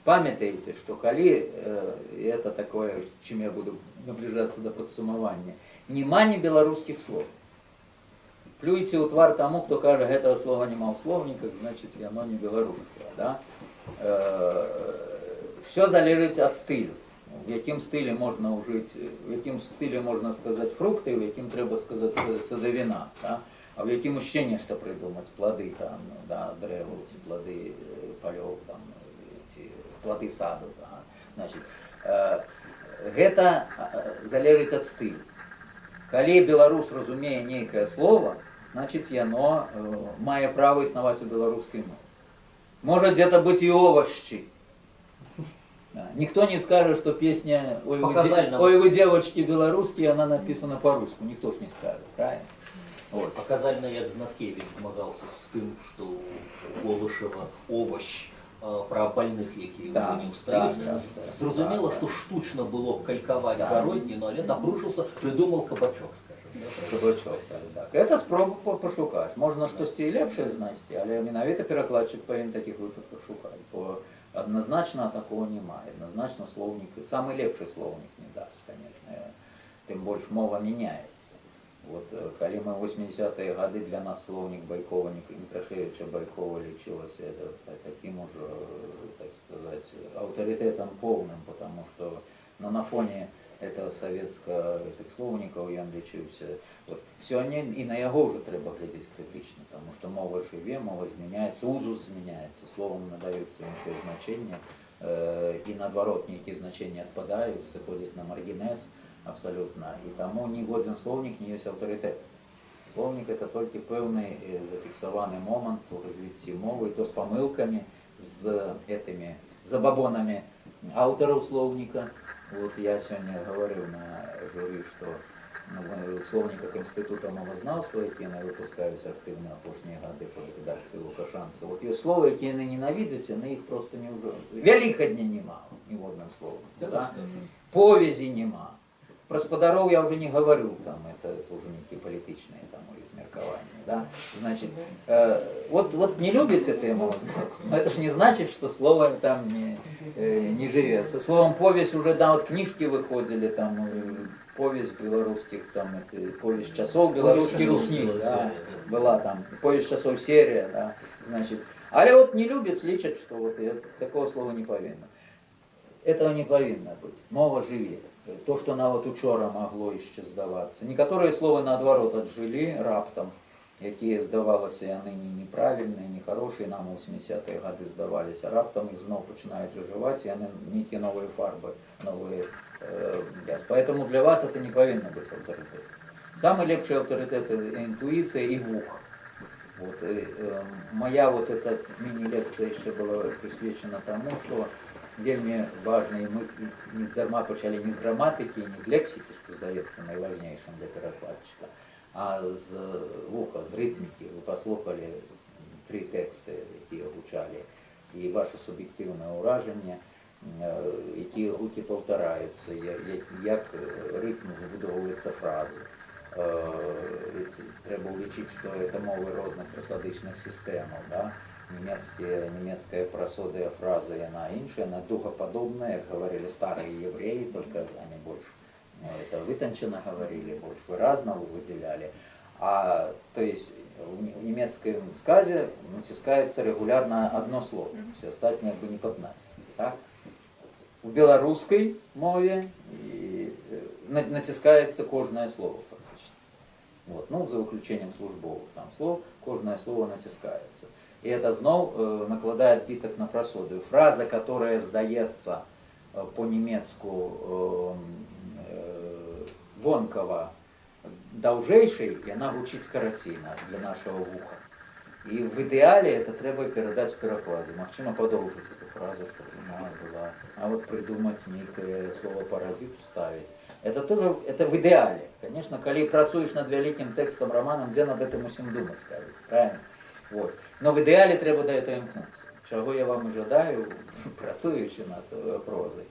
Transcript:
Памятаеце, што калі это такое, чым я буду наближацца да падсумавання, няма не беларускіх слоў. Плюйце ў твар таму, хто кажа, гэтага слова няма ў слоўніках, значыць яно не беларускае. Да? Все залежыць ад стылю. В якім стылі можна ўжыць, в якім стылі можна сказаць фрукты, в якім трэба сказаць садавіна. Да? А в якім яшчэ нешта прыдумаць, плады там, да, дрэваў, ці плады палёў, там, ці плады саду. Да? Значит, гэта залежыць ад стылю. Калі беларус разумее нейкае слово, значит яно мае права існаваць у беларускай мове. Можа где-то быць і овощи. Да. Никто не скажет, что песня «Ой, вы девочки белорусские», она написана по-русски. Никто ж не скажет, правильно? Вот. Показально, як Знаткевич змагался с тем, что у Олышева овощ про больных, якія да, не устаюць. Да, зразумела, да, что штучно было калькаваць да, гародніну, але напружился, придумал кабачок, скажем. Да, кабачок, так. Это спроба пошукаць. Можна штосьці і лепшае знайсці, але менавіта перакладчык павінен такіх выпадках шукаць. Бо однозначно такого няма. Однозначно словник, самый лепший словник не даст, конечно. Тем больше мова меняется. Вот, калі мы 80-е годы, для нас словник Байкова, Некрашевича Байкова лечилось таким уже, так сказать, авторитетом полным, потому что на фоне этого советских словников я лечился. Вот. Сёння и на яго уже треба глядзець критично, потому что мова живе, мова зменяется, узус зменяется, словом надаются іншие значения, и наоборот, некие значения отпадают, сыходят на маргинез абсолютно, и тому ни годен словник не есть авторитет. Словник это только певный зафиксованный момент в развитии мовы, и то с помылками, с этими забабонами авторов словника. Вот я сегодня говорил на жюри, что в словниках Института мовознавства, які выпускаються активно апошнія годы по редакції Лукашанца. Вот є слова, які не ненавидите, но їх просто не вже... Великодня нема, ні в одному слові. Да? Повязі нема. Про сподаров я уже не говорю, там, это уже некие политичные там, меркования. Да? Значит, вот не любите это мовознавцы, но это же не значит, что слово там не живет. Со словом повесть уже, да, вот книжки выходили, там, повесть белорусских, там, повесть часов белорусский рушник, да, была там, повесть часов серия, да, значит. Але вот не любят, лечат, что вот такого слова не повинно. Этого не повинно быть. Мова живет. То, что на вот учора могло еще здаваться. Некоторые слова наоборот отжили раптом, якія здавалося яны неправильные, нехорошие, нам у 80-е годы здавались, а раптом их снова начинают уживать, и они некие новые фарбы, новые газ. Поэтому для вас это не повинно быть авторитетом. Самый лепший авторитет — это интуиция и вух. Вот, моя вот эта мини-лекция еще была присвячена тому, что вельми важно, и мы не дарма почали не с грамматики, не с лексики, что здаецца найважнейшим для перакладчика, а з вуха, з ритмики. Вы послухали 3 тексты, які гучали, і ваше суб'єктивне ураження, які гуки повторяються, як ритм вибудовуються фрази. Треба улічити, що це мови різних присадичних систем, да? Немецкая просодая фраза, и она иншая, она духоподобная, как говорили старые евреи, только они больше это вытонченно говорили, больше выразно выделяли. А, то есть в немецком сказе натискается регулярно одно слово, все остальные как бы не под натиском. Так? В белорусской мове натискается кожное слово фактически. Вот. Ну, за выключением службовых там слов, кожное слово натискается. И это знов накладає відбиток на просоду. Фраза, которая здається по-німецьку вонкова довжейшей, і вона гучить скоротійно для нашого вуха. І в ідеалі це треба передати в перекладі. Максимум подовжити цю фразу, щоб вона була. А от придумати некое слово паразит вставить. Это тоже это в идеале. Конечно, коли працуешь над великим текстом, романом, где над этим усім думать ставить, правильно? Вот. Но в ідеалі треба до этого імкнутися. Чого я вам і жадаю, працюючи над прозою.